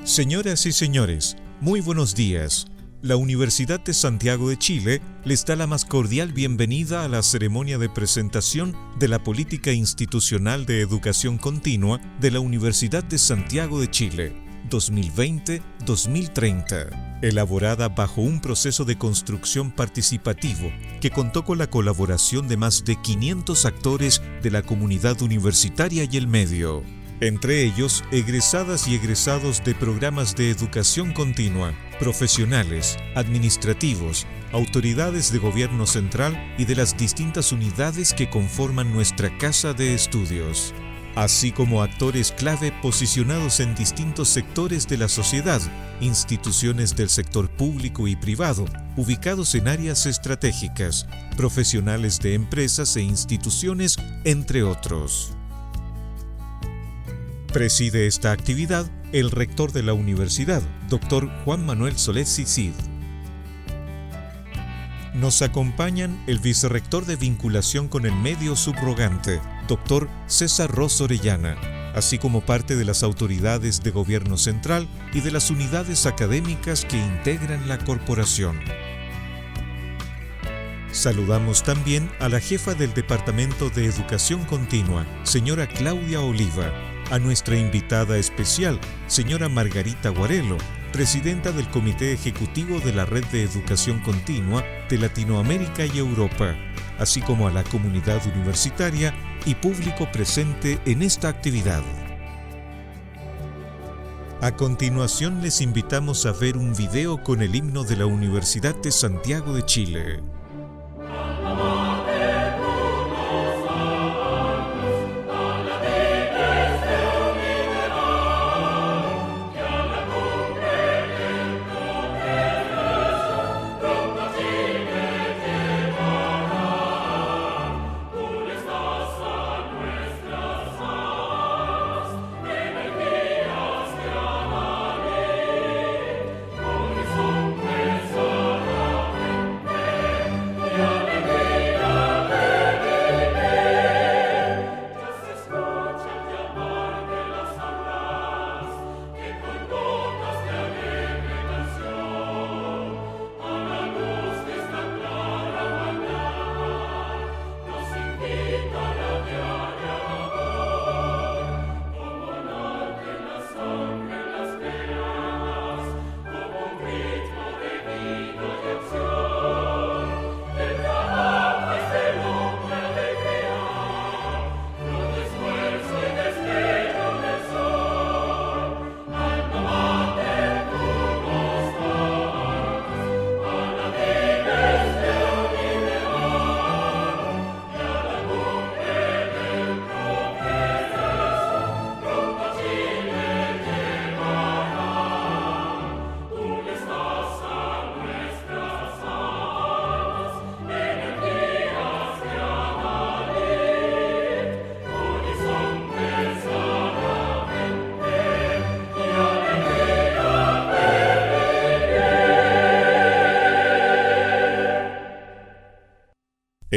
Señoras y señores, muy buenos días. La Universidad de Santiago de Chile les da la más cordial bienvenida a la ceremonia de presentación de la Política Institucional de Educación Continua de la Universidad de Santiago de Chile, 2020-2030, elaborada bajo un proceso de construcción participativo que contó con la colaboración de más de 500 actores de la comunidad universitaria y el medio. Entre ellos, egresadas y egresados de programas de educación continua, profesionales, administrativos, autoridades de gobierno central y de las distintas unidades que conforman nuestra casa de estudios, así como actores clave posicionados en distintos sectores de la sociedad, instituciones del sector público y privado, ubicados en áreas estratégicas, profesionales de empresas e instituciones, entre otros. Preside esta actividad el rector de la universidad, Dr. Juan Manuel Solezzi Cid. Nos acompañan el vicerrector de vinculación con el medio subrogante, Dr. César Ros Orellana, así como parte de las autoridades de gobierno central y de las unidades académicas que integran la corporación. Saludamos también a la jefa del Departamento de Educación Continua, señora Claudia Oliva, a nuestra invitada especial, señora Margarita Guarello, presidenta del Comité Ejecutivo de la Red de Educación Continua de Latinoamérica y Europa, así como a la comunidad universitaria y público presente en esta actividad. A continuación les invitamos a ver un video con el himno de la Universidad de Santiago de Chile.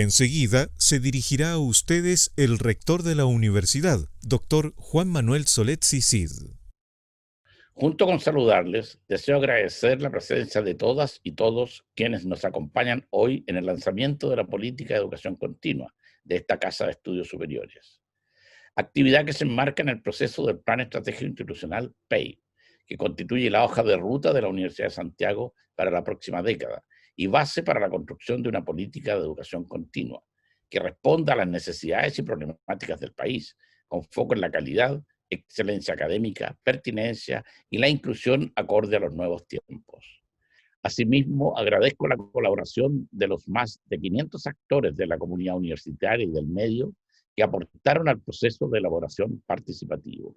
Enseguida se dirigirá a ustedes el rector de la universidad, Dr. Juan Manuel Solezzi Cid. Junto con saludarles, deseo agradecer la presencia de todas y todos quienes nos acompañan hoy en el lanzamiento de la Política de Educación Continua de esta Casa de Estudios Superiores. Actividad que se enmarca en el proceso del Plan Estratégico Institucional PEI, que constituye la hoja de ruta de la Universidad de Santiago para la próxima década y base para la construcción de una política de educación continua que responda a las necesidades y problemáticas del país, con foco en la calidad, excelencia académica, pertinencia y la inclusión acorde a los nuevos tiempos. Asimismo, agradezco la colaboración de los más de 500 actores de la comunidad universitaria y del medio que aportaron al proceso de elaboración participativo.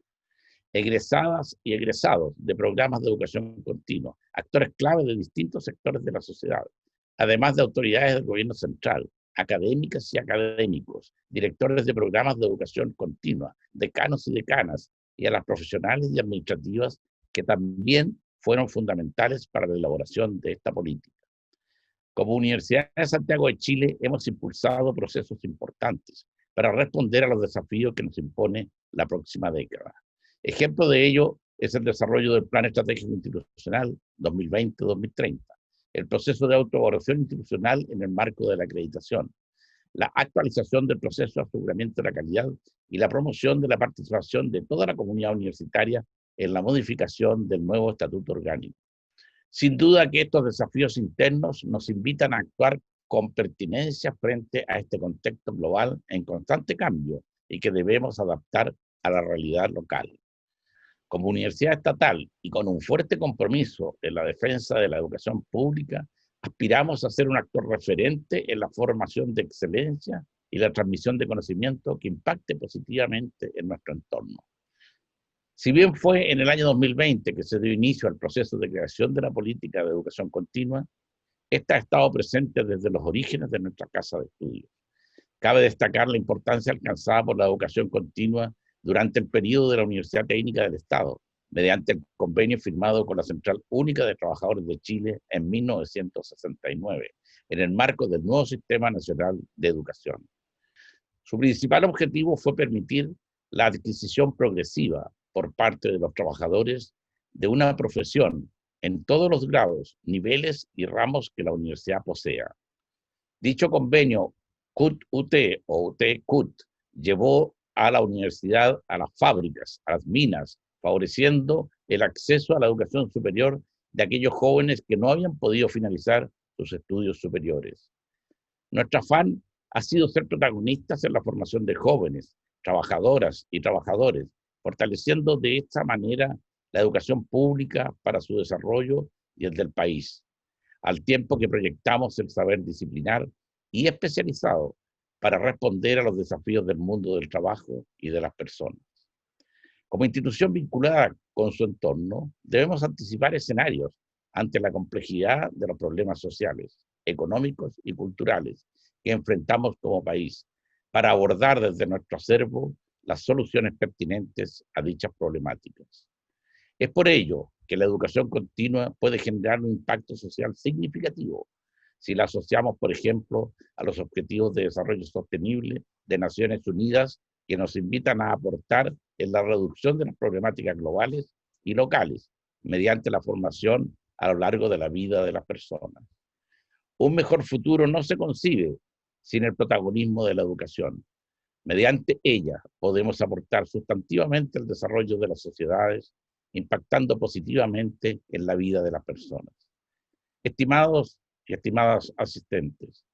Egresadas y egresados de programas de educación continua, actores clave de distintos sectores de la sociedad, además de autoridades del gobierno central, académicas y académicos, directores de programas de educación continua, decanos y decanas, y a las profesionales y administrativas que también fueron fundamentales para la elaboración de esta política. Como Universidad de Santiago de Chile hemos impulsado procesos importantes para responder a los desafíos que nos impone la próxima década. Ejemplo de ello es el desarrollo del Plan Estratégico Institucional 2020-2030, el proceso de autoevaluación institucional en el marco de la acreditación, la actualización del proceso de aseguramiento de la calidad y la promoción de la participación de toda la comunidad universitaria en la modificación del nuevo estatuto orgánico. Sin duda que estos desafíos internos nos invitan a actuar con pertinencia frente a este contexto global en constante cambio y que debemos adaptar a la realidad local. Como universidad estatal y con un fuerte compromiso en la defensa de la educación pública, aspiramos a ser un actor referente en la formación de excelencia y la transmisión de conocimiento que impacte positivamente en nuestro entorno. Si bien fue en el año 2020 que se dio inicio al proceso de creación de la política de educación continua, esta ha estado presente desde los orígenes de nuestra casa de estudios. Cabe destacar la importancia alcanzada por la educación continua durante el periodo de la Universidad Técnica del Estado, mediante el convenio firmado con la Central Única de Trabajadores de Chile en 1969, en el marco del nuevo Sistema Nacional de Educación. Su principal objetivo fue permitir la adquisición progresiva por parte de los trabajadores de una profesión en todos los grados, niveles y ramos que la universidad posea. Dicho convenio CUT-UT o UT-CUT llevó a la universidad a las fábricas, a las minas, favoreciendo el acceso a la educación superior de aquellos jóvenes que no habían podido finalizar sus estudios superiores. Nuestro afán ha sido ser protagonistas en la formación de jóvenes, trabajadoras y trabajadores, fortaleciendo de esta manera la educación pública para su desarrollo y el del país, al tiempo que proyectamos el saber disciplinar y especializado para responder a los desafíos del mundo del trabajo y de las personas. Como institución vinculada con su entorno, debemos anticipar escenarios ante la complejidad de los problemas sociales, económicos y culturales que enfrentamos como país, para abordar desde nuestro acervo las soluciones pertinentes a dichas problemáticas. Es por ello que la educación continua puede generar un impacto social significativo si la asociamos, por ejemplo, a los Objetivos de Desarrollo Sostenible de Naciones Unidas, que nos invitan a aportar en la reducción de las problemáticas globales y locales mediante la formación a lo largo de la vida de las personas. Un mejor futuro no se concibe sin el protagonismo de la educación. Mediante ella podemos aportar sustantivamente el desarrollo de las sociedades, impactando positivamente en la vida de las personas. Estimados y estimadas asistentes,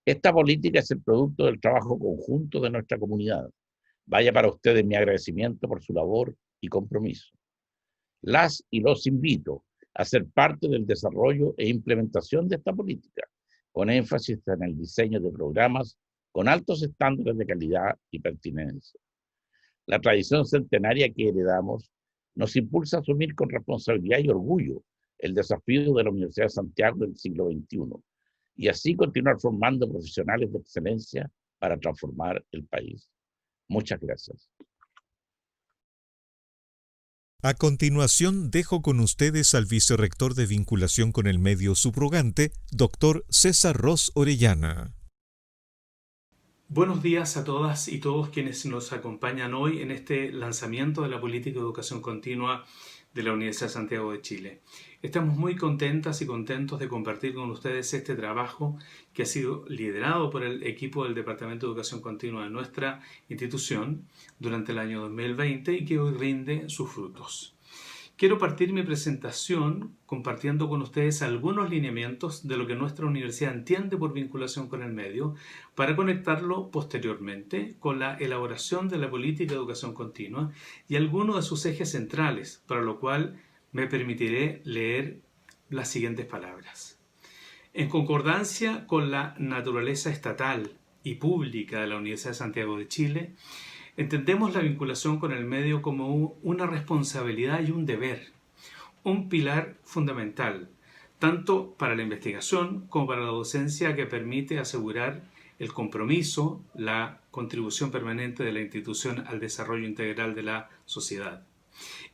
esta política es el producto del trabajo conjunto de nuestra comunidad. Vaya para ustedes mi agradecimiento por su labor y compromiso. Las y los invito a ser parte del desarrollo e implementación de esta política, con énfasis en el diseño de programas con altos estándares de calidad y pertinencia. La tradición centenaria que heredamos nos impulsa a asumir con responsabilidad y orgullo el desafío de la Universidad de Santiago del siglo XXI y así continuar formando profesionales de excelencia para transformar el país. Muchas gracias. A continuación, dejo con ustedes al vicerrector de vinculación con el medio subrogante, Dr. César Ros Orellana. Buenos días a todas y todos quienes nos acompañan hoy en este lanzamiento de la política de educación continua de la Universidad de Santiago de Chile. Estamos muy contentas y contentos de compartir con ustedes este trabajo que ha sido liderado por el equipo del Departamento de Educación Continua de nuestra institución durante el año 2020 y que hoy rinde sus frutos. Quiero partir mi presentación compartiendo con ustedes algunos lineamientos de lo que nuestra universidad entiende por vinculación con el medio para conectarlo posteriormente con la elaboración de la política de educación continua y algunos de sus ejes centrales, para lo cual me permitiré leer las siguientes palabras. En concordancia con la naturaleza estatal y pública de la Universidad de Santiago de Chile, entendemos la vinculación con el medio como una responsabilidad y un deber, un pilar fundamental, tanto para la investigación como para la docencia, que permite asegurar el compromiso, la contribución permanente de la institución al desarrollo integral de la sociedad.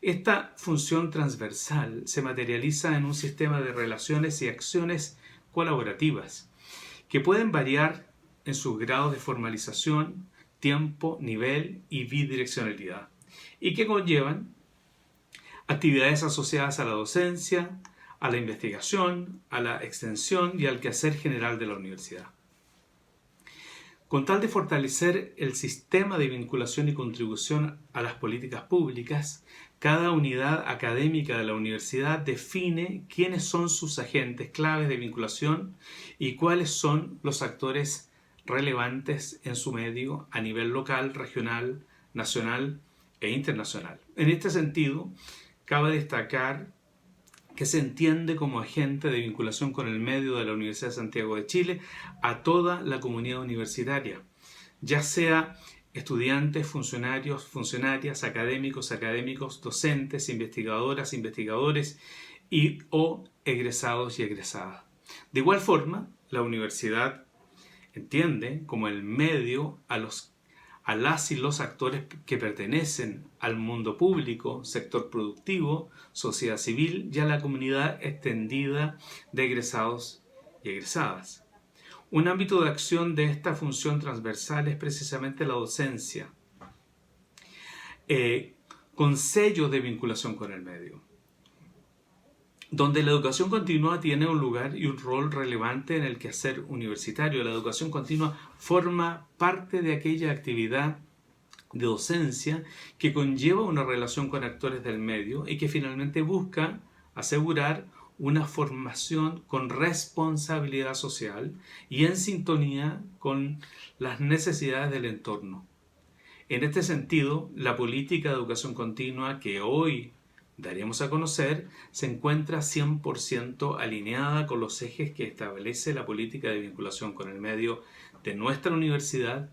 Esta función transversal se materializa en un sistema de relaciones y acciones colaborativas que pueden variar en sus grados de formalización, tiempo, nivel y bidireccionalidad, y que conllevan actividades asociadas a la docencia, a la investigación, a la extensión y al quehacer general de la universidad. Con tal de fortalecer el sistema de vinculación y contribución a las políticas públicas, cada unidad académica de la universidad define quiénes son sus agentes claves de vinculación y cuáles son los actores relevantes en su medio a nivel local, regional, nacional e internacional. En este sentido, cabe destacar que se entiende como agente de vinculación con el medio de la Universidad de Santiago de Chile a toda la comunidad universitaria, ya sea estudiantes, funcionarios, funcionarias, académicos, docentes, investigadoras, investigadores o egresados y egresadas. De igual forma, la universidad entiende como el medio a las y los actores que pertenecen al mundo público, sector productivo, sociedad civil y a la comunidad extendida de egresados y egresadas. Un ámbito de acción de esta función transversal es precisamente la docencia, con sello de vinculación con el medio, donde la educación continua tiene un lugar y un rol relevante en el quehacer universitario. La educación continua forma parte de aquella actividad de docencia que conlleva una relación con actores del medio y que finalmente busca asegurar una formación con responsabilidad social y en sintonía con las necesidades del entorno. En este sentido, la política de educación continua que hoy daremos a conocer se encuentra 100% alineada con los ejes que establece la política de vinculación con el medio de nuestra universidad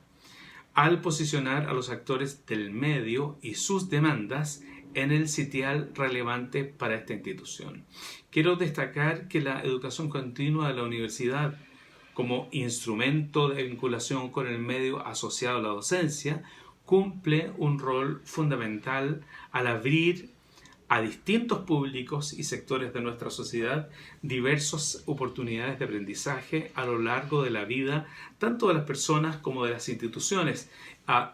al posicionar a los actores del medio y sus demandas en el sitial relevante para esta institución. Quiero destacar que la educación continua de la universidad como instrumento de vinculación con el medio asociado a la docencia cumple un rol fundamental al abrir a distintos públicos y sectores de nuestra sociedad diversas oportunidades de aprendizaje a lo largo de la vida, tanto de las personas como de las instituciones,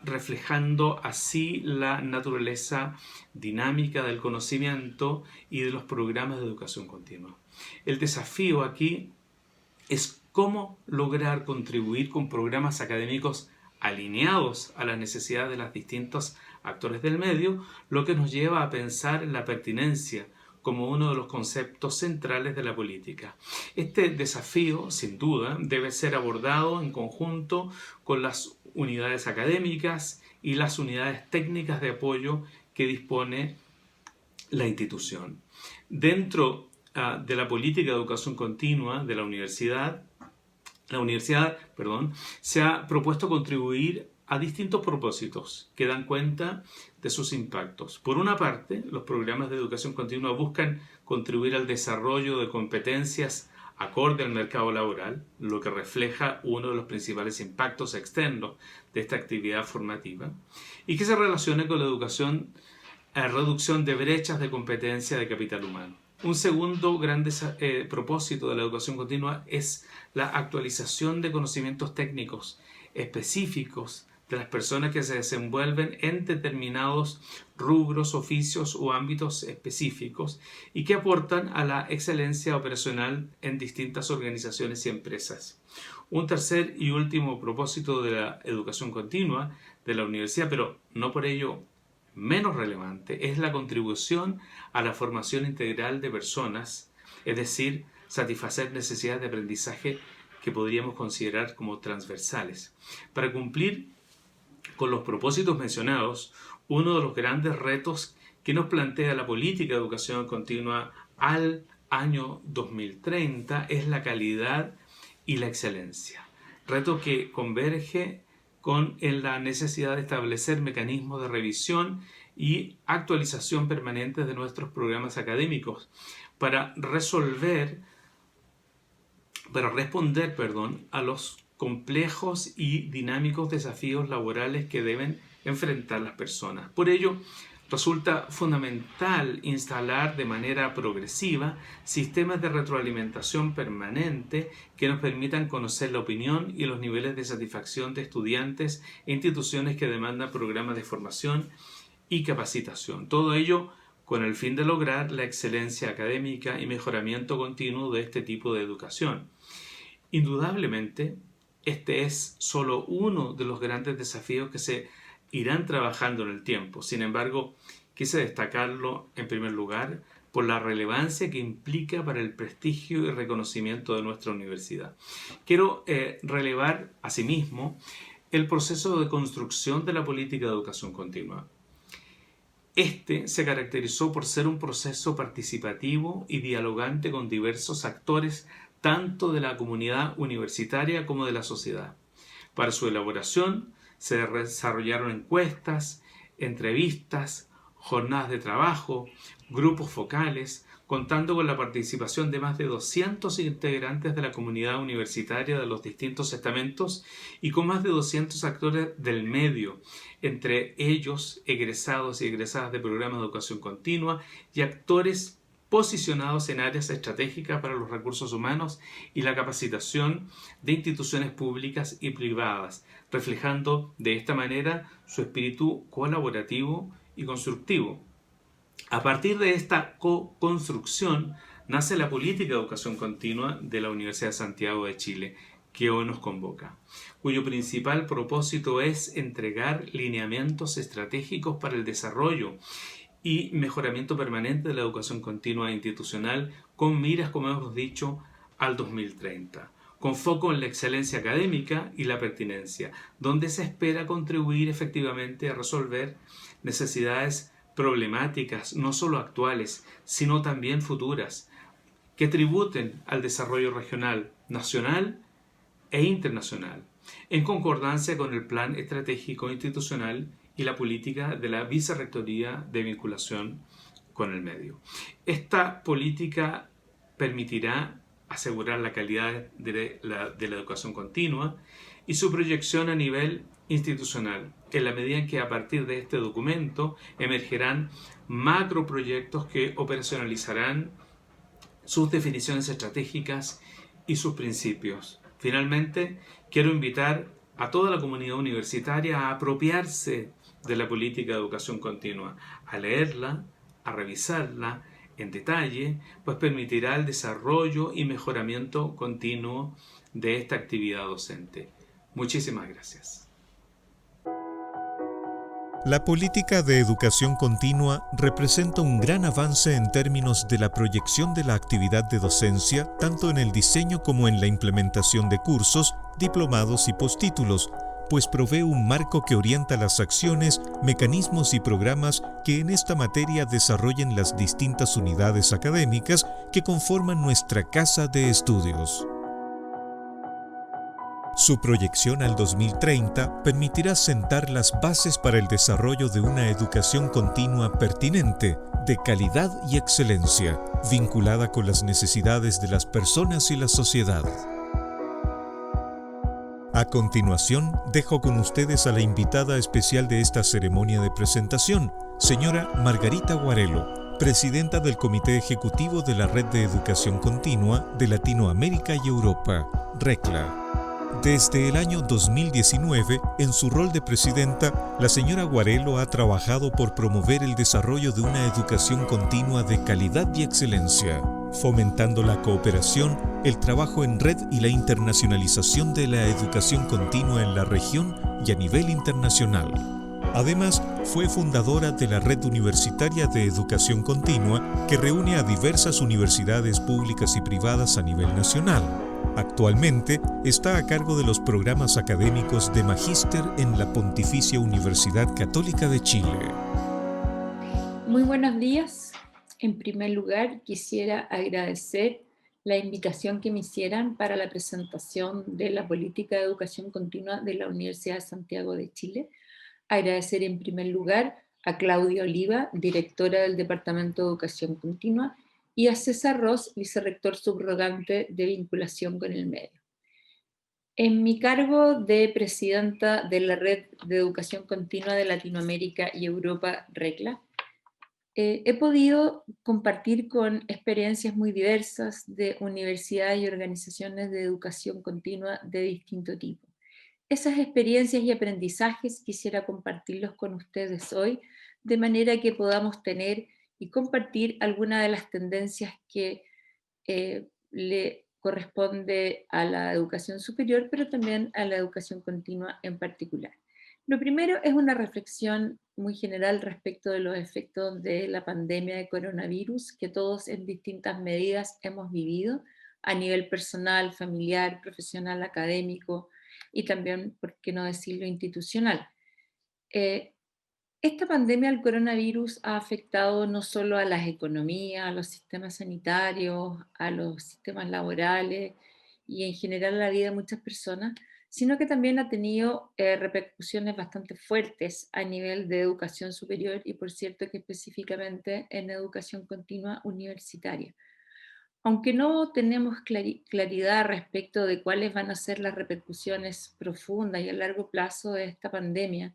reflejando así la naturaleza dinámica del conocimiento y de los programas de educación continua. El desafío aquí es cómo lograr contribuir con programas académicos alineados a las necesidades de los distintos actores del medio, lo que nos lleva a pensar en la pertinencia como uno de los conceptos centrales de la política. Este desafío, sin duda, debe ser abordado en conjunto con las unidades académicas y las unidades técnicas de apoyo que dispone la institución. Dentro de la política de educación continua de la universidad, se ha propuesto contribuir a distintos propósitos que dan cuenta de sus impactos. Por una parte, los programas de educación continua buscan contribuir al desarrollo de competencias acorde al mercado laboral, lo que refleja uno de los principales impactos externos de esta actividad formativa, y que se relaciona con la educación, reducción de brechas de competencia de capital humano. Un segundo gran propósito de la educación continua es la actualización de conocimientos técnicos específicos de las personas que se desenvuelven en determinados rubros, oficios o ámbitos específicos y que aportan a la excelencia operacional en distintas organizaciones y empresas. Un tercer y último propósito de la educación continua de la universidad, pero no por ello menos relevante, es la contribución a la formación integral de personas, es decir, satisfacer necesidades de aprendizaje que podríamos considerar como transversales. Para cumplir con los propósitos mencionados, uno de los grandes retos que nos plantea la política de educación continua al año 2030 es la calidad y la excelencia. Reto que converge en la necesidad de establecer mecanismos de revisión y actualización permanentes de nuestros programas académicos para responder a los complejos y dinámicos desafíos laborales que deben enfrentar las personas. Por ello, resulta fundamental instalar de manera progresiva sistemas de retroalimentación permanente que nos permitan conocer la opinión y los niveles de satisfacción de estudiantes e instituciones que demandan programas de formación y capacitación. Todo ello con el fin de lograr la excelencia académica y mejoramiento continuo de este tipo de educación. Indudablemente, este es solo uno de los grandes desafíos que se irán trabajando en el tiempo. Sin embargo, quise destacarlo en primer lugar por la relevancia que implica para el prestigio y reconocimiento de nuestra universidad. Quiero relevar asimismo el proceso de construcción de la política de educación continua. Este se caracterizó por ser un proceso participativo y dialogante con diversos actores, tanto de la comunidad universitaria como de la sociedad. Para su elaboración se desarrollaron encuestas, entrevistas, jornadas de trabajo, grupos focales, contando con la participación de más de 200 integrantes de la comunidad universitaria de los distintos estamentos y con más de 200 actores del medio, entre ellos egresados y egresadas de programas de educación continua y actores posicionados en áreas estratégicas para los recursos humanos y la capacitación de instituciones públicas y privadas, reflejando de esta manera su espíritu colaborativo y constructivo. A partir de esta co-construcción nace la política de educación continua de la Universidad de Santiago de Chile, que hoy nos convoca, cuyo principal propósito es entregar lineamientos estratégicos para el desarrollo y mejoramiento permanente de la educación continua institucional con miras, como hemos dicho, al 2030, con foco en la excelencia académica y la pertinencia, donde se espera contribuir efectivamente a resolver necesidades problemáticas no solo actuales, sino también futuras, que tributen al desarrollo regional, nacional e internacional, en concordancia con el Plan Estratégico Institucional y la política de la Vicerrectoría de Vinculación con el Medio. Esta política permitirá asegurar la calidad de la educación continua y su proyección a nivel institucional, en la medida en que a partir de este documento emergerán macroproyectos que operacionalizarán sus definiciones estratégicas y sus principios. Finalmente, quiero invitar a toda la comunidad universitaria a apropiarse de la política de educación continua, a leerla, a revisarla en detalle, pues permitirá el desarrollo y mejoramiento continuo de esta actividad docente. Muchísimas gracias. La política de educación continua representa un gran avance en términos de la proyección de la actividad de docencia, tanto en el diseño como en la implementación de cursos, diplomados y postítulos, pues provee un marco que orienta las acciones, mecanismos y programas que en esta materia desarrollen las distintas unidades académicas que conforman nuestra casa de estudios. Su proyección al 2030 permitirá sentar las bases para el desarrollo de una educación continua pertinente, de calidad y excelencia, vinculada con las necesidades de las personas y la sociedad. A continuación, dejo con ustedes a la invitada especial de esta ceremonia de presentación, señora Margarita Guarello, presidenta del Comité Ejecutivo de la Red de Educación Continua de Latinoamérica y Europa, RECLA. Desde el año 2019, en su rol de presidenta, la señora Guarello ha trabajado por promover el desarrollo de una educación continua de calidad y excelencia, fomentando la cooperación, el trabajo en red y la internacionalización de la educación continua en la región y a nivel internacional. Además, fue fundadora de la Red Universitaria de Educación Continua, que reúne a diversas universidades públicas y privadas a nivel nacional. Actualmente está a cargo de los programas académicos de Magíster en la Pontificia Universidad Católica de Chile. Muy buenos días. En primer lugar, quisiera agradecer la invitación que me hicieran para la presentación de la política de educación continua de la Universidad de Santiago de Chile. Agradecer en primer lugar a Claudia Oliva, directora del Departamento de Educación Continua, y a César Ros, vicerrector subrogante de Vinculación con el Medio. En mi cargo de presidenta de la Red de Educación Continua de Latinoamérica y Europa, RECLA, he podido compartir con experiencias muy diversas de universidades y organizaciones de educación continua de distinto tipo. Esas experiencias y aprendizajes quisiera compartirlos con ustedes hoy, de manera que podamos tener y compartir algunas de las tendencias que le corresponde a la educación superior, pero también a la educación continua en particular. Lo primero es una reflexión muy general respecto de los efectos de la pandemia de coronavirus que todos en distintas medidas hemos vivido a nivel personal, familiar, profesional, académico y también, por qué no decirlo, institucional. Esta pandemia del coronavirus ha afectado no solo a las economías, a los sistemas sanitarios, a los sistemas laborales y en general a la vida de muchas personas, sino que también ha tenido repercusiones bastante fuertes a nivel de educación superior y por cierto que específicamente en educación continua universitaria. Aunque no tenemos claridad respecto de cuáles van a ser las repercusiones profundas y a largo plazo de esta pandemia,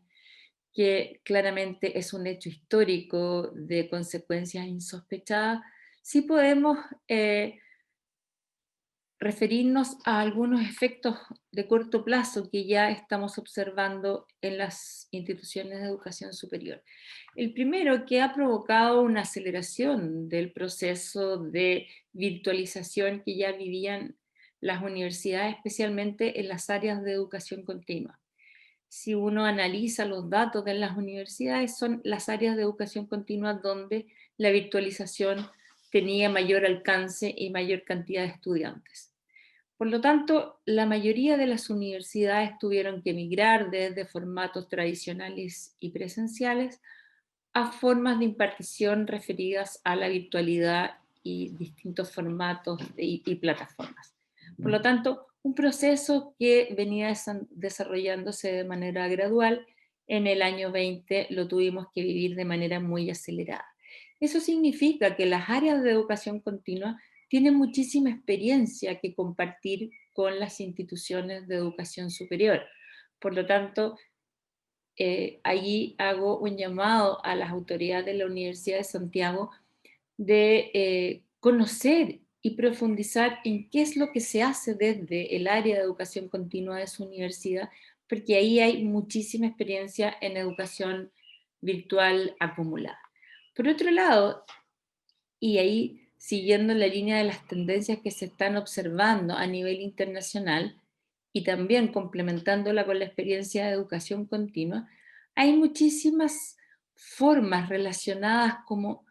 que claramente es un hecho histórico de consecuencias insospechadas, sí podemos referirnos a algunos efectos de corto plazo que ya estamos observando en las instituciones de educación superior. El primero, que ha provocado una aceleración del proceso de virtualización que ya vivían las universidades, especialmente en las áreas de educación continua. Si uno analiza los datos de las universidades, son las áreas de educación continua donde la virtualización tenía mayor alcance y mayor cantidad de estudiantes. Por lo tanto, la mayoría de las universidades tuvieron que migrar desde formatos tradicionales y presenciales a formas de impartición referidas a la virtualidad y distintos formatos y plataformas. Por lo tanto, un proceso que venía desarrollándose de manera gradual, en el año 20 lo tuvimos que vivir de manera muy acelerada. Eso significa que las áreas de educación continua tienen muchísima experiencia que compartir con las instituciones de educación superior. Por lo tanto, allí hago un llamado a las autoridades de la Universidad de Santiago de conocer y profundizar en qué es lo que se hace desde el área de educación continua de su universidad, porque ahí hay muchísima experiencia en educación virtual acumulada. Por otro lado, y ahí siguiendo la línea de las tendencias que se están observando a nivel internacional y también complementándola con la experiencia de educación continua, hay muchísimas formas relacionadas como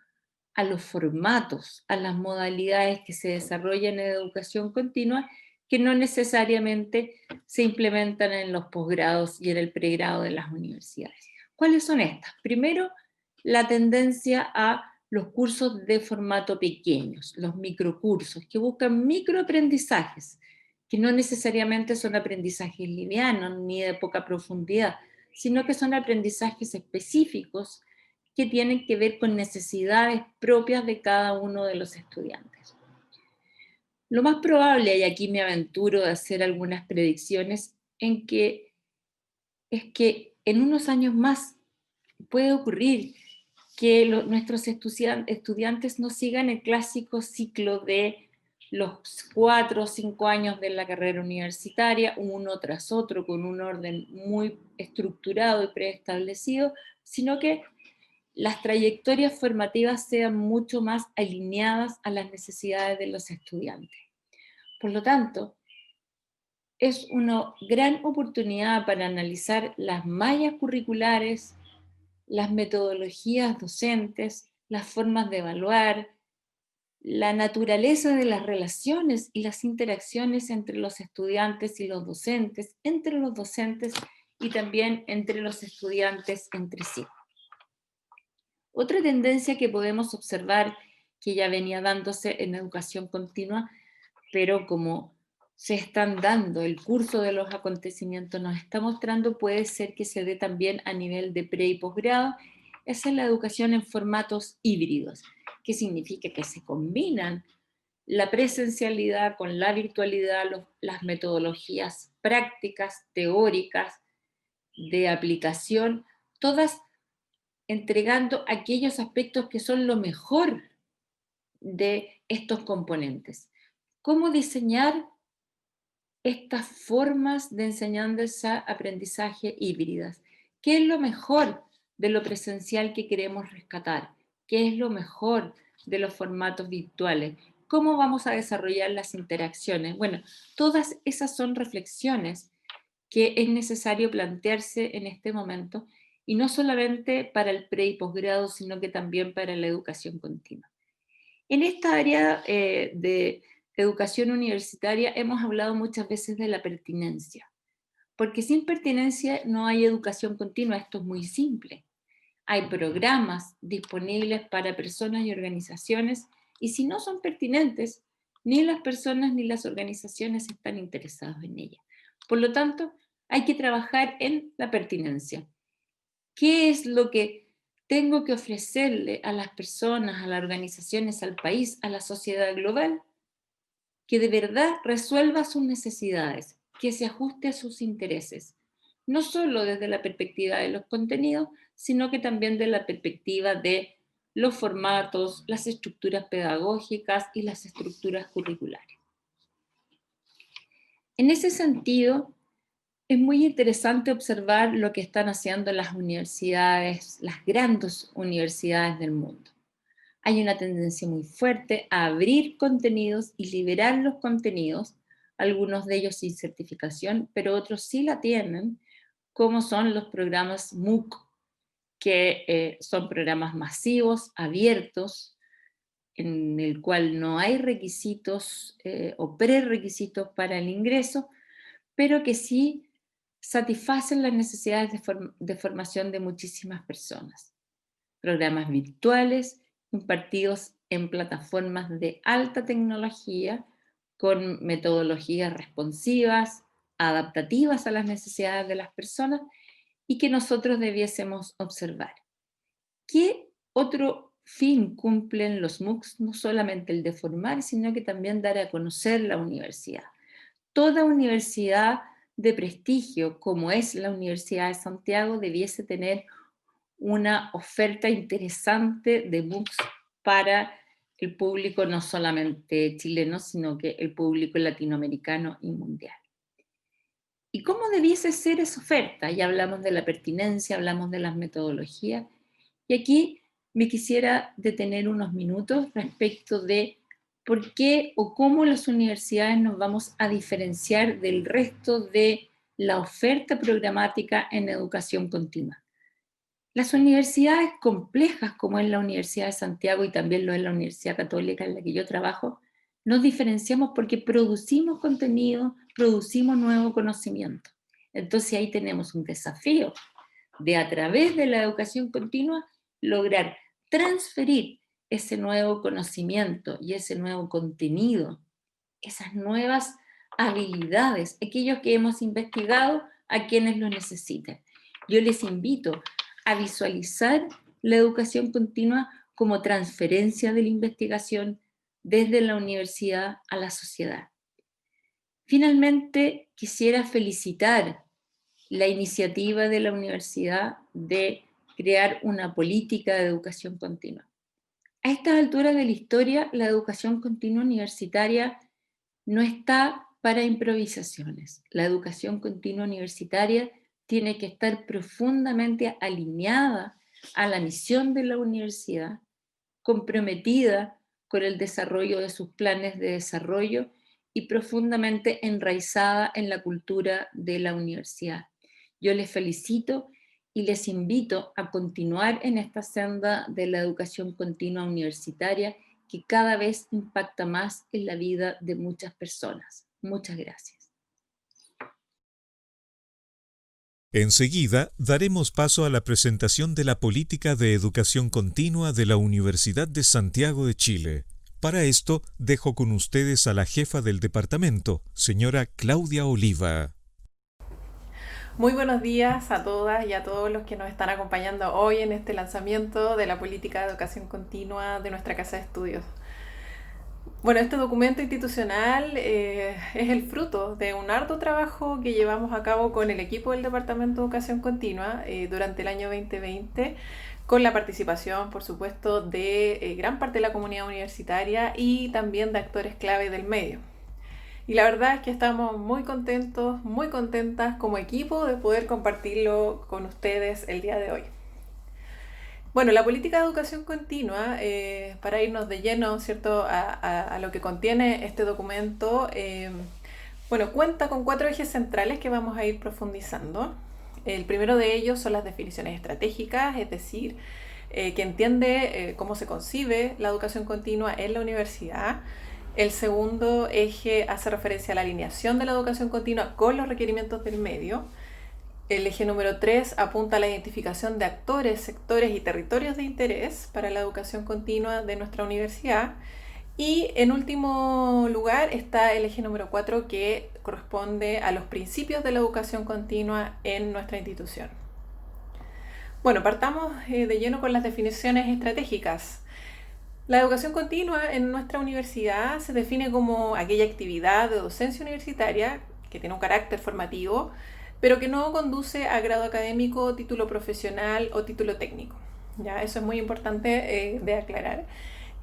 a los formatos, a las modalidades que se desarrollan en educación continua que no necesariamente se implementan en los posgrados y en el pregrado de las universidades. ¿Cuáles son estas? Primero, la tendencia a los cursos de formato pequeños, los microcursos, que buscan microaprendizajes, que no necesariamente son aprendizajes livianos ni de poca profundidad, sino que son aprendizajes específicos que tienen que ver con necesidades propias de cada uno de los estudiantes. Lo más probable, y aquí me aventuro de hacer algunas predicciones, es que en unos años más puede ocurrir que nuestros estudiantes no sigan el clásico ciclo de los 4 o 5 años de la carrera universitaria, uno tras otro, con un orden muy estructurado y preestablecido, sino que las trayectorias formativas sean mucho más alineadas a las necesidades de los estudiantes. Por lo tanto, es una gran oportunidad para analizar las mallas curriculares, las metodologías docentes, las formas de evaluar, la naturaleza de las relaciones y las interacciones entre los estudiantes y los docentes, entre los docentes y también entre los estudiantes entre sí. Otra tendencia que podemos observar, que ya venía dándose en educación continua, pero como se están dando, el curso de los acontecimientos nos está mostrando, puede ser que se dé también a nivel de pre y posgrado, esa es la educación en formatos híbridos, que significa que se combinan la presencialidad con la virtualidad, las metodologías prácticas, teóricas, de aplicación, todas entregando aquellos aspectos que son lo mejor de estos componentes. ¿Cómo diseñar estas formas de enseñanza-aprendizaje híbridas? ¿Qué es lo mejor de lo presencial que queremos rescatar? qué es lo mejor de los formatos virtuales, cómo vamos a desarrollar las interacciones. Bueno, todas esas son reflexiones que es necesario plantearse en este momento, y no solamente para el pre y posgrado, sino que también para la educación continua. En esta área de educación universitaria hemos hablado muchas veces de la pertinencia, porque sin pertinencia no hay educación continua. Esto es muy simple. Hay programas disponibles para personas y organizaciones, y si no son pertinentes, ni las personas ni las organizaciones están interesadas en ellas. Por lo tanto, hay que trabajar en la pertinencia. ¿Qué es lo que tengo que ofrecerle a las personas, a las organizaciones, al país, a la sociedad global? Que de verdad resuelva sus necesidades, que se ajuste a sus intereses, no solo desde la perspectiva de los contenidos, sino que también de la perspectiva de los formatos, las estructuras pedagógicas y las estructuras curriculares. En ese sentido, es muy interesante observar lo que están haciendo las universidades, las grandes universidades del mundo. Hay una tendencia muy fuerte a abrir contenidos y liberar los contenidos, algunos de ellos sin certificación, pero otros sí la tienen, como son los programas MOOC, que son programas masivos, abiertos, en el cual no hay requisitos o prerequisitos para el ingreso, pero que sí satisfacen las necesidades de formación de muchísimas personas. Programas virtuales impartidos en plataformas de alta tecnología con metodologías responsivas, adaptativas a las necesidades de las personas y que nosotros debiésemos observar. ¿Qué otro fin cumplen los MOOCs? No solamente el de formar, sino que también dar a conocer la universidad. Toda universidad de prestigio, como es la Universidad de Santiago, debiese tener una oferta interesante de MOOCs para el público no solamente chileno, sino que el público latinoamericano y mundial. ¿Y cómo debiese ser esa oferta? Ya hablamos de la pertinencia, hablamos de las metodologías, y aquí me quisiera detener unos minutos respecto de por qué o cómo las universidades nos vamos a diferenciar del resto de la oferta programática en educación continua. Las universidades complejas, como es la Universidad de Santiago y también lo es la Universidad Católica en la que yo trabajo, nos diferenciamos porque producimos contenido, producimos nuevo conocimiento. Entonces ahí tenemos un desafío de, a través de la educación continua, lograr transferir ese nuevo conocimiento y ese nuevo contenido, esas nuevas habilidades, aquellos que hemos investigado, a quienes lo necesiten. Yo les invito a visualizar la educación continua como transferencia de la investigación desde la universidad a la sociedad. Finalmente, quisiera felicitar la iniciativa de la universidad de crear una política de educación continua. A estas alturas de la historia, la educación continua universitaria no está para improvisaciones. La educación continua universitaria tiene que estar profundamente alineada a la misión de la universidad, comprometida con el desarrollo de sus planes de desarrollo y profundamente enraizada en la cultura de la universidad. Yo les felicito y les invito a continuar en esta senda de la educación continua universitaria que cada vez impacta más en la vida de muchas personas. Muchas gracias. Enseguida daremos paso a la presentación de la política de educación continua de la Universidad de Santiago de Chile. Para esto, dejo con ustedes a la jefa del departamento, señora Claudia Oliva. Muy buenos días a todas y a todos los que nos están acompañando hoy en este lanzamiento de la política de educación continua de nuestra Casa de Estudios. Bueno, este documento institucional es el fruto de un arduo trabajo que llevamos a cabo con el equipo del Departamento de Educación Continua durante el año 2020, con la participación, por supuesto, de gran parte de la comunidad universitaria y también de actores clave del medio. Y la verdad es que estamos muy contentos, muy contentas como equipo de poder compartirlo con ustedes el día de hoy. Bueno, la política de educación continua, para irnos de lleno, ¿cierto?, a lo que contiene este documento, bueno, cuenta con 4 ejes centrales que vamos a ir profundizando. El primero de ellos son las definiciones estratégicas, es decir, que entiende cómo se concibe la educación continua en la universidad. El segundo eje hace referencia a la alineación de la educación continua con los requerimientos del medio. El eje número 3 apunta a la identificación de actores, sectores y territorios de interés para la educación continua de nuestra universidad. Y en último lugar está el eje número 4 que corresponde a los principios de la educación continua en nuestra institución. Bueno, partamos de lleno con las definiciones estratégicas. La educación continua en nuestra universidad se define como aquella actividad de docencia universitaria que tiene un carácter formativo, pero que no conduce a grado académico, título profesional o título técnico. ¿Ya? Eso es muy importante de aclarar.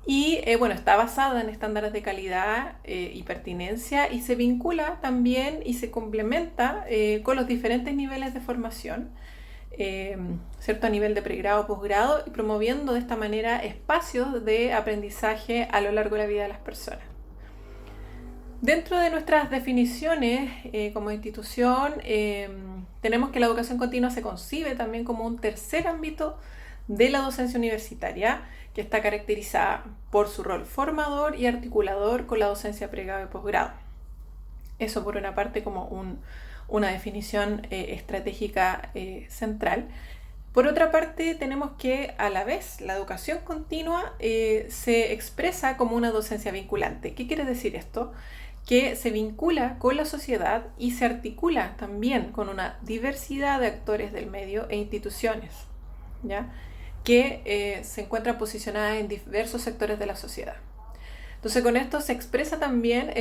Y bueno, está basada en estándares de calidad y pertinencia y se vincula también y se complementa con los diferentes niveles de formación, ¿cierto? A nivel de pregrado, posgrado, y promoviendo de esta manera espacios de aprendizaje a lo largo de la vida de las personas. Dentro de nuestras definiciones como institución, tenemos que la educación continua se concibe también como un tercer ámbito de la docencia universitaria, que está caracterizada por su rol formador y articulador con la docencia pregrado y posgrado. Eso por una parte como una definición estratégica central. Por otra parte, tenemos que a la vez la educación continua se expresa como una docencia vinculante. ¿Qué quiere decir esto? Que se vincula con la sociedad y se articula también con una diversidad de actores del medio e instituciones, ¿ya?, que se encuentran posicionadas en diversos sectores de la sociedad. Entonces, con esto se expresa también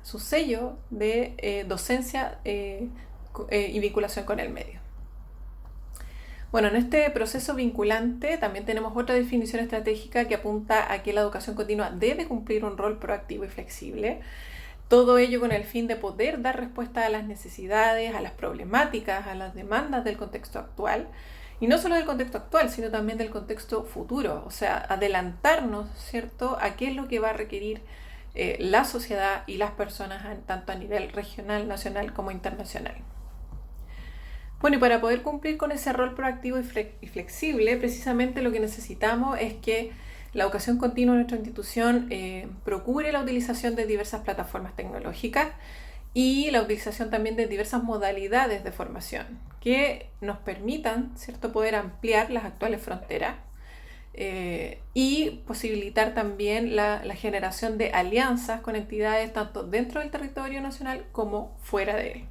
su sello de docencia y vinculación con el medio. Bueno, en este proceso vinculante también tenemos otra definición estratégica que apunta a que la educación continua debe cumplir un rol proactivo y flexible. Todo ello con el fin de poder dar respuesta a las necesidades, a las problemáticas, a las demandas del contexto actual. Y no solo del contexto actual, sino también del contexto futuro. O sea, adelantarnos, ¿cierto?, a qué es lo que va a requerir la sociedad y las personas, tanto a nivel regional, nacional como internacional. Bueno, y para poder cumplir con ese rol proactivo y flexible, precisamente lo que necesitamos es que la educación continua en nuestra institución procure la utilización de diversas plataformas tecnológicas y la utilización también de diversas modalidades de formación que nos permitan, ¿cierto?, poder ampliar las actuales fronteras y posibilitar también la generación de alianzas con entidades tanto dentro del territorio nacional como fuera de él.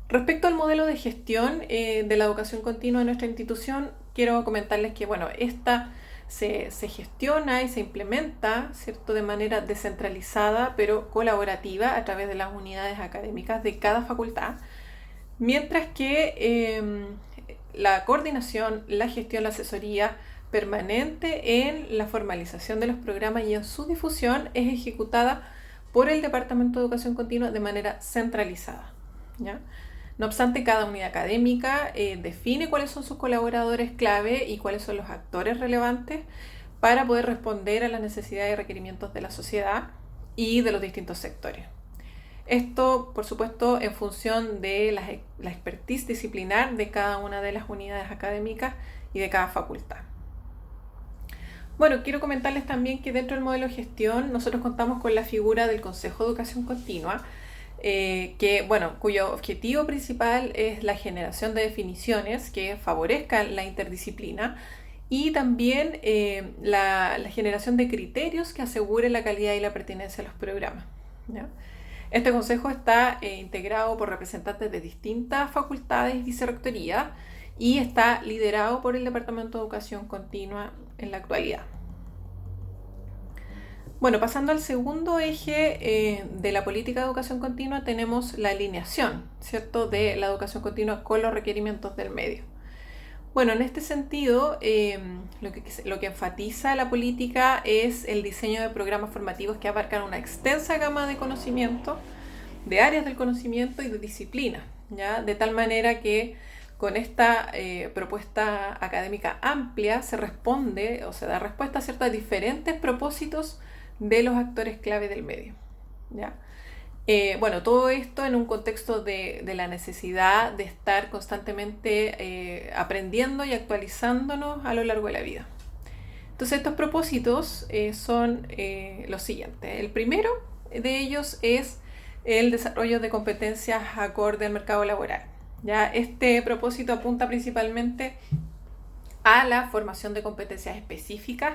Respecto al modelo de gestión de la educación continua en nuestra institución, quiero comentarles que, bueno, esta se gestiona y se implementa, ¿cierto?, de manera descentralizada pero colaborativa a través de las unidades académicas de cada facultad, mientras que la coordinación, la gestión, la asesoría permanente en la formalización de los programas y en su difusión es ejecutada por el Departamento de Educación Continua de manera centralizada, ¿ya? No obstante, cada unidad académica define cuáles son sus colaboradores clave y cuáles son los actores relevantes para poder responder a las necesidades y requerimientos de la sociedad y de los distintos sectores. Esto, por supuesto, en función de la expertise disciplinar de cada una de las unidades académicas y de cada facultad. Bueno, quiero comentarles también que dentro del modelo de gestión nosotros contamos con la figura del Consejo de Educación Continua, cuyo objetivo principal es la generación de definiciones que favorezcan la interdisciplina y también la generación de criterios que aseguren la calidad y la pertinencia de los programas, ¿ya? Este consejo está integrado por representantes de distintas facultades y vicerrectorías y está liderado por el Departamento de Educación Continua en la actualidad. Bueno, pasando al segundo eje de la política de educación continua, tenemos la alineación, ¿cierto?, de la educación continua con los requerimientos del medio. Bueno, en este sentido, lo que enfatiza la política es el diseño de programas formativos que abarcan una extensa gama de conocimiento, de áreas del conocimiento y de disciplinas, ¿ya?, de tal manera que con esta propuesta académica amplia se responde o se da respuesta, ¿cierto?, a diferentes propósitos de los actores clave del medio, ¿ya? Bueno, todo esto en un contexto de la necesidad de estar constantemente aprendiendo y actualizándonos a lo largo de la vida. Entonces, estos propósitos son los siguientes. El primero de ellos es el desarrollo de competencias acorde al mercado laboral. ¿Ya? Este propósito apunta principalmente a la formación de competencias específicas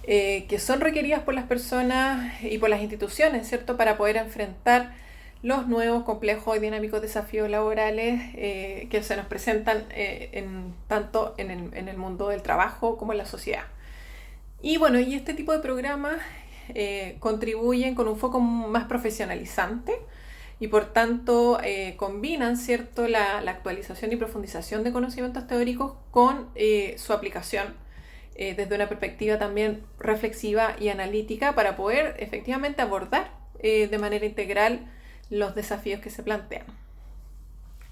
que son requeridas por las personas y por las instituciones, ¿cierto?, para poder enfrentar los nuevos, complejos y dinámicos desafíos laborales que se nos presentan tanto en el mundo del trabajo como en la sociedad. Y bueno, y este tipo de programas contribuyen con un foco más profesionalizante y por tanto combinan, ¿cierto?, la actualización y profundización de conocimientos teóricos con su aplicación desde una perspectiva también reflexiva y analítica para poder efectivamente abordar de manera integral los desafíos que se plantean.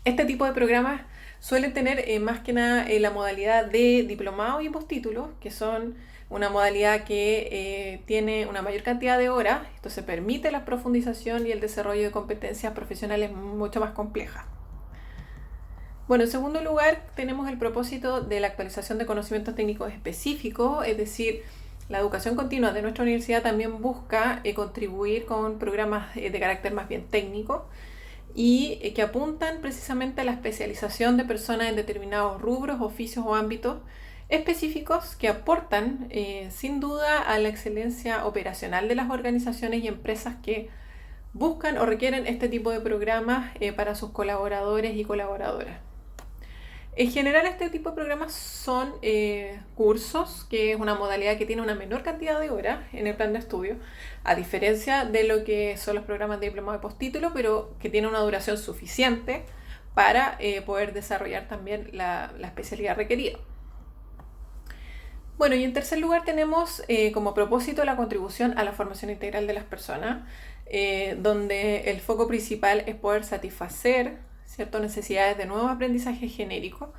Este tipo de programas suelen tener más que nada la modalidad de diplomado y postítulo, que son una modalidad que tiene una mayor cantidad de horas. Esto se permite la profundización y el desarrollo de competencias profesionales mucho más complejas. Bueno, en segundo lugar, tenemos el propósito de la actualización de conocimientos técnicos específicos, es decir, la educación continua de nuestra universidad también busca contribuir con programas de carácter más bien técnico y que apuntan precisamente a la especialización de personas en determinados rubros, oficios o ámbitos específicos que aportan sin duda a la excelencia operacional de las organizaciones y empresas que buscan o requieren este tipo de programas para sus colaboradores y colaboradoras. En general, este tipo de programas son cursos, que es una modalidad que tiene una menor cantidad de horas en el plan de estudio, a diferencia de lo que son los programas de diplomado y postítulo, pero que tienen una duración suficiente para poder desarrollar también la especialidad requerida. Bueno, y en tercer lugar tenemos como propósito la contribución a la formación integral de las personas, donde el foco principal es poder satisfacer ciertas necesidades de nuevos aprendizajes genéricos,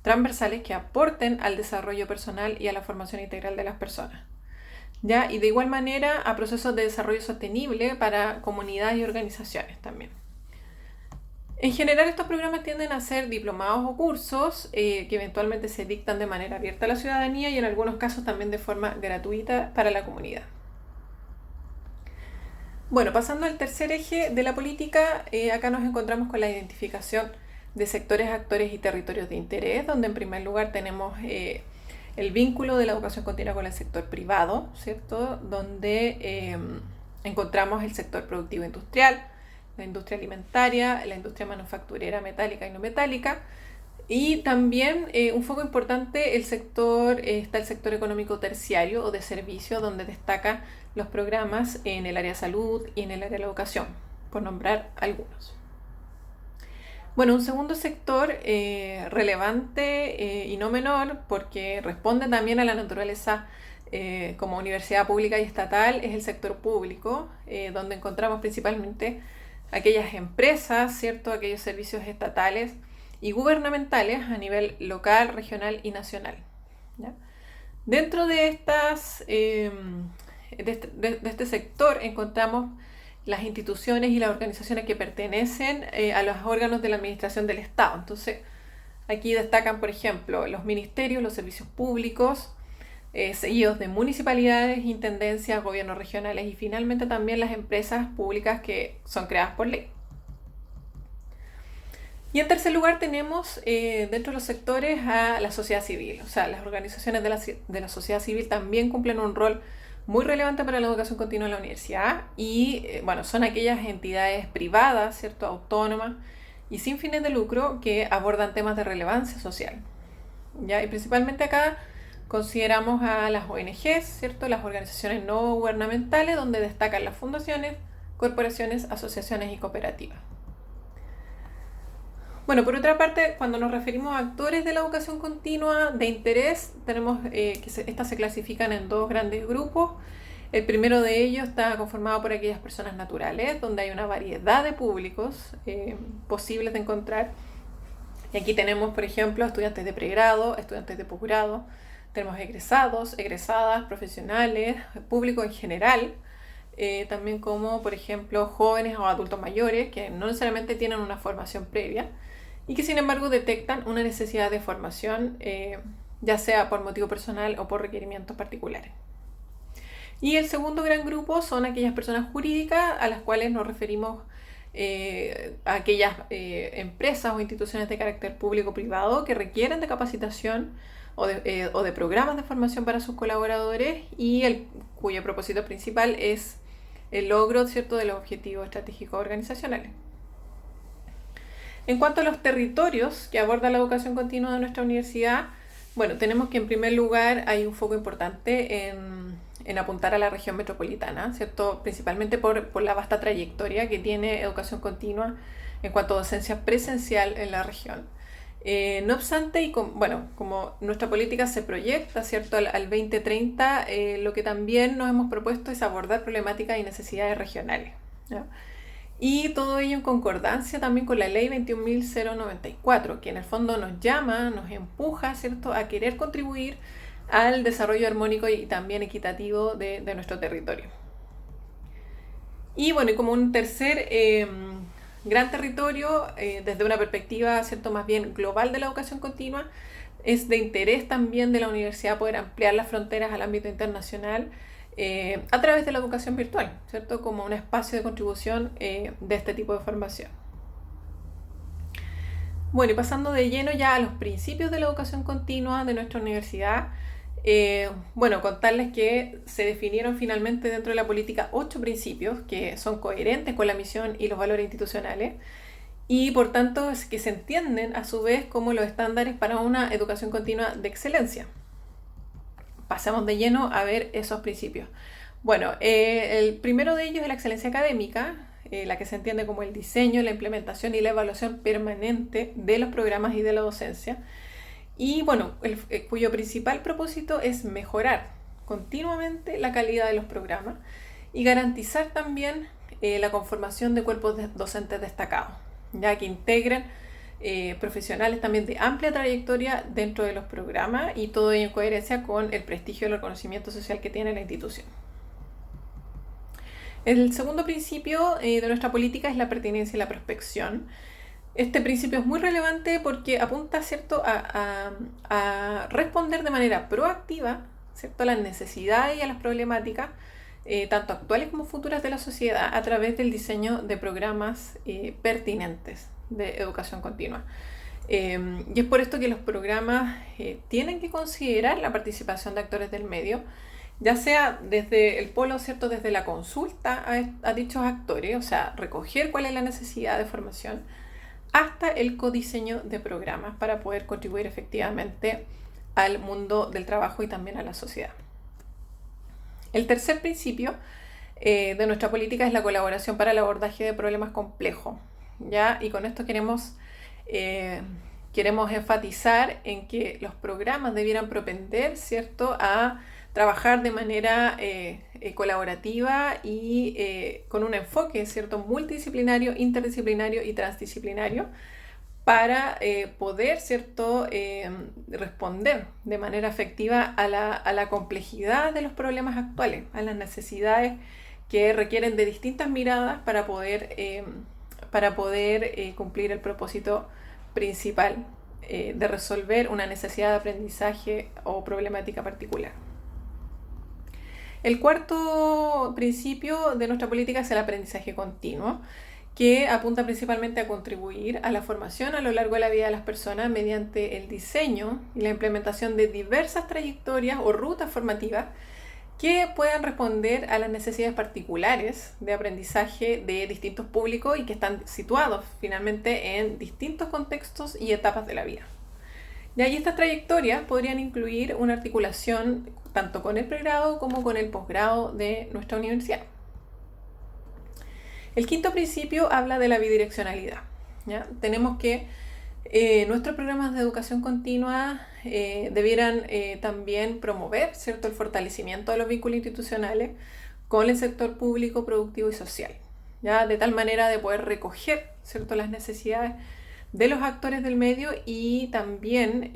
transversales que aporten al desarrollo personal y a la formación integral de las personas, ¿ya? Y de igual manera a procesos de desarrollo sostenible para comunidades y organizaciones también. En general, estos programas tienden a ser diplomados o cursos que eventualmente se dictan de manera abierta a la ciudadanía y en algunos casos también de forma gratuita para la comunidad. Bueno, pasando al tercer eje de la política, acá nos encontramos con la identificación de sectores, actores y territorios de interés, donde en primer lugar tenemos el vínculo de la educación continua con el sector privado, ¿cierto?, donde encontramos el sector productivo industrial, la industria alimentaria, la industria manufacturera metálica y no metálica, y también un foco importante está el sector económico terciario o de servicio, donde destacan los programas en el área de salud y en el área de la educación, por nombrar algunos. Bueno, un segundo sector relevante y no menor, porque responde también a la naturaleza como universidad pública y estatal, es el sector público, donde encontramos principalmente aquellas empresas, ¿cierto?, aquellos servicios estatales y gubernamentales a nivel local, regional y nacional, ¿ya? Dentro de este sector encontramos las instituciones y las organizaciones que pertenecen a los órganos de la administración del Estado. Entonces, aquí destacan, por ejemplo, los ministerios, los servicios públicos, seguidos de municipalidades, intendencias, gobiernos regionales y finalmente también las empresas públicas que son creadas por ley. Y en tercer lugar tenemos dentro de los sectores a la sociedad civil. O sea, las organizaciones de la sociedad civil también cumplen un rol muy relevante para la educación continua en la universidad y bueno, son aquellas entidades privadas, ¿cierto?, autónomas y sin fines de lucro que abordan temas de relevancia social, ¿ya? Y principalmente acá consideramos a las ONGs, ¿cierto?, las organizaciones no gubernamentales, donde destacan las fundaciones, corporaciones, asociaciones y cooperativas. Bueno, por otra parte, cuando nos referimos a actores de la educación continua de interés, tenemos estas se clasifican en dos grandes grupos. El primero de ellos está conformado por aquellas personas naturales, donde hay una variedad de públicos posibles de encontrar Y aquí tenemos, por ejemplo, estudiantes de pregrado, estudiantes de posgrado, tenemos egresados, egresadas, profesionales, público en general, también como, por ejemplo, jóvenes o adultos mayores que no necesariamente tienen una formación previa y que, sin embargo, detectan una necesidad de formación, ya sea por motivo personal o por requerimientos particulares. Y el segundo gran grupo son aquellas personas jurídicas a las cuales nos referimos a aquellas empresas o instituciones de carácter público-privado que requieren de capacitación o de programas de formación para sus colaboradores y cuyo propósito principal es el logro, ¿cierto?, de los objetivos estratégicos organizacionales. En cuanto a los territorios que aborda la educación continua de nuestra universidad, bueno, tenemos que en primer lugar hay un foco importante en apuntar a la región metropolitana, ¿cierto?, principalmente por la vasta trayectoria que tiene educación continua en cuanto a docencia presencial en la región. No obstante, como nuestra política se proyecta, ¿cierto?, al 2030, lo que también nos hemos propuesto es abordar problemáticas y necesidades regionales, ¿no? Y todo ello en concordancia también con la ley 21.094, que en el fondo nos llama, nos empuja, ¿cierto?, a querer contribuir al desarrollo armónico y también equitativo de nuestro territorio. Y bueno, y como un tercer gran territorio, desde una perspectiva, ¿cierto?, más bien global de la educación continua, es de interés también de la universidad poder ampliar las fronteras al ámbito internacional a través de la educación virtual, ¿cierto?, como un espacio de contribución de este tipo de formación. Bueno, y pasando de lleno ya a los principios de la educación continua de nuestra universidad, contarles que se definieron finalmente dentro de la política 8 principios que son coherentes con la misión y los valores institucionales y por tanto que se entienden a su vez como los estándares para una educación continua de excelencia. Pasamos de lleno a ver esos principios. Bueno, el primero de ellos es la excelencia académica, la que se entiende como el diseño, la implementación y la evaluación permanente de los programas y de la docencia. Y bueno, cuyo principal propósito es mejorar continuamente la calidad de los programas y garantizar también la conformación de cuerpos docentes destacados, ya que integren profesionales también de amplia trayectoria dentro de los programas y todo ello en coherencia con el prestigio y el reconocimiento social que tiene la institución. El segundo principio de nuestra política es la pertinencia y la prospección. Este principio es muy relevante porque apunta, ¿cierto?, a responder de manera proactiva, ¿cierto?, a las necesidades y a las problemáticas, tanto actuales como futuras de la sociedad, a través del diseño de programas pertinentes de educación continua. Y es por esto que los programas tienen que considerar la participación de actores del medio, ya sea desde el polo, ¿cierto?, desde la consulta a dichos actores, o sea, recoger cuál es la necesidad de formación, hasta el codiseño de programas para poder contribuir efectivamente al mundo del trabajo y también a la sociedad. El tercer principio de nuestra política es la colaboración para el abordaje de problemas complejos, ¿ya? Y con esto queremos enfatizar en que los programas debieran propender, ¿cierto?, a trabajar de manera colaborativa y con un enfoque, ¿cierto?, multidisciplinario, interdisciplinario y transdisciplinario para poder, ¿cierto?, responder de manera efectiva a la complejidad de los problemas actuales, a las necesidades que requieren de distintas miradas para poder cumplir el propósito principal de resolver una necesidad de aprendizaje o problemática particular. El cuarto principio de nuestra política es el aprendizaje continuo, que apunta principalmente a contribuir a la formación a lo largo de la vida de las personas mediante el diseño y la implementación de diversas trayectorias o rutas formativas que puedan responder a las necesidades particulares de aprendizaje de distintos públicos y que están situados finalmente en distintos contextos y etapas de la vida. Y ahí estas trayectorias podrían incluir una articulación tanto con el pregrado como con el posgrado de nuestra universidad. El quinto principio habla de la bidireccionalidad, ¿ya? Tenemos que nuestros programas de educación continua debieran también promover, ¿cierto?, el fortalecimiento de los vínculos institucionales con el sector público, productivo y social, ¿ya? De tal manera de poder recoger, ¿cierto?, las necesidades de los actores del medio y también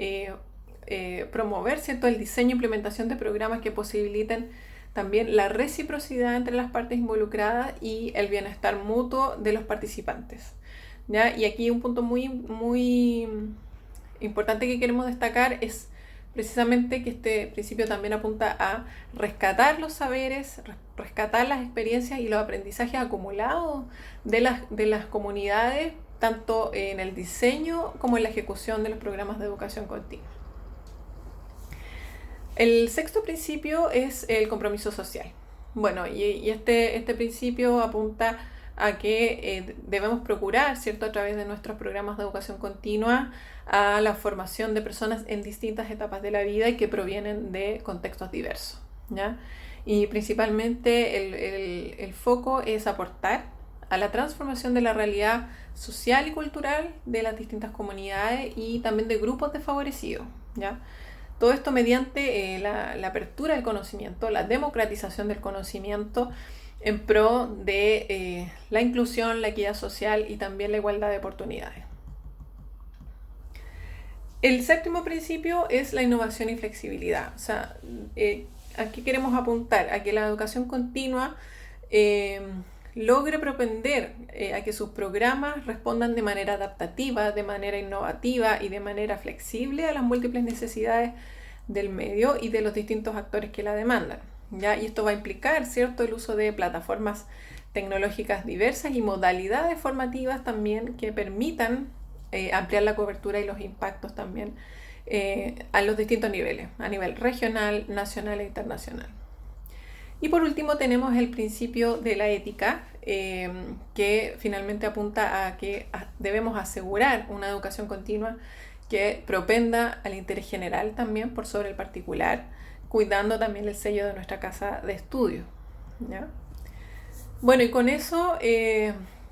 promover, ¿cierto?, el diseño e implementación de programas que posibiliten también la reciprocidad entre las partes involucradas y el bienestar mutuo de los participantes, ¿ya? Y aquí un punto muy importante que queremos destacar es precisamente que este principio también apunta a rescatar los saberes, rescatar las experiencias y los aprendizajes acumulados de las comunidades, tanto en el diseño como en la ejecución de los programas de educación continua. El sexto principio es el compromiso social. Bueno, y este principio apunta a que debemos procurar, ¿cierto?, a través de nuestros programas de educación continua, a la formación de personas en distintas etapas de la vida y que provienen de contextos diversos, ¿ya? Y principalmente el foco es aportar a la transformación de la realidad social y cultural de las distintas comunidades y también de grupos desfavorecidos, ¿ya? Todo esto mediante la apertura del conocimiento, la democratización del conocimiento en pro de la inclusión, la equidad social y también la igualdad de oportunidades. El séptimo principio es la innovación y flexibilidad. O sea, aquí queremos apuntar a que la educación continua logre propender a que sus programas respondan de manera adaptativa, de manera innovativa y de manera flexible a las múltiples necesidades del medio y de los distintos actores que la demandan, ¿ya? Y esto va a implicar, ¿cierto?, el uso de plataformas tecnológicas diversas y modalidades formativas también que permitan ampliar la cobertura y los impactos también a los distintos niveles, a nivel regional, nacional e internacional. Y por último tenemos el principio de la ética, que finalmente apunta a que debemos asegurar una educación continua que propenda al interés general también por sobre el particular, cuidando también el sello de nuestra casa de estudio, ¿ya? Bueno, y con eso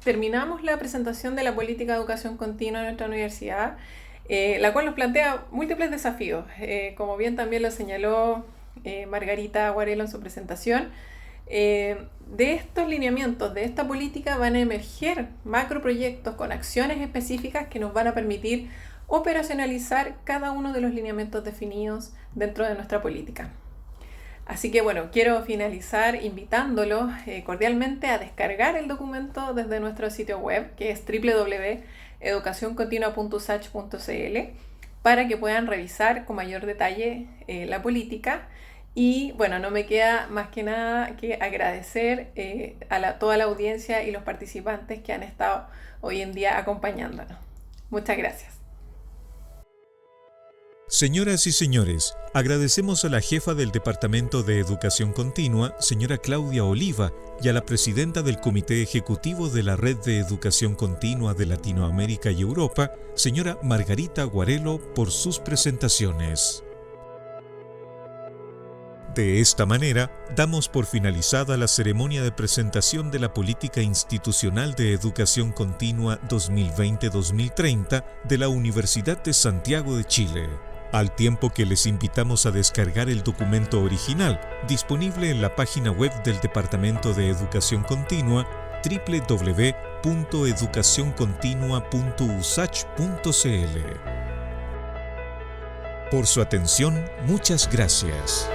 terminamos la presentación de la política de educación continua en nuestra universidad, la cual nos plantea múltiples desafíos, como bien también lo señaló Margarita Guarelo en su presentación. De estos lineamientos, de esta política van a emerger macroproyectos con acciones específicas que nos van a permitir operacionalizar cada uno de los lineamientos definidos dentro de nuestra política. Así que bueno, quiero finalizar invitándolos cordialmente a descargar el documento desde nuestro sitio web, que es www.educacioncontinua.usach.cl, para que puedan revisar con mayor detalle la política. Y bueno, no me queda más que nada que agradecer a toda la audiencia y los participantes que han estado hoy en día acompañándonos. Muchas gracias. Señoras y señores, agradecemos a la jefa del Departamento de Educación Continua, señora Claudia Oliva, y a la presidenta del Comité Ejecutivo de la Red de Educación Continua de Latinoamérica y Europa, señora Margarita Guarelo, por sus presentaciones. De esta manera, damos por finalizada la ceremonia de presentación de la Política Institucional de Educación Continua 2020-2030 de la Universidad de Santiago de Chile, al tiempo que les invitamos a descargar el documento original, disponible en la página web del Departamento de Educación Continua, www.educacioncontinua.usach.cl. Por su atención, muchas gracias.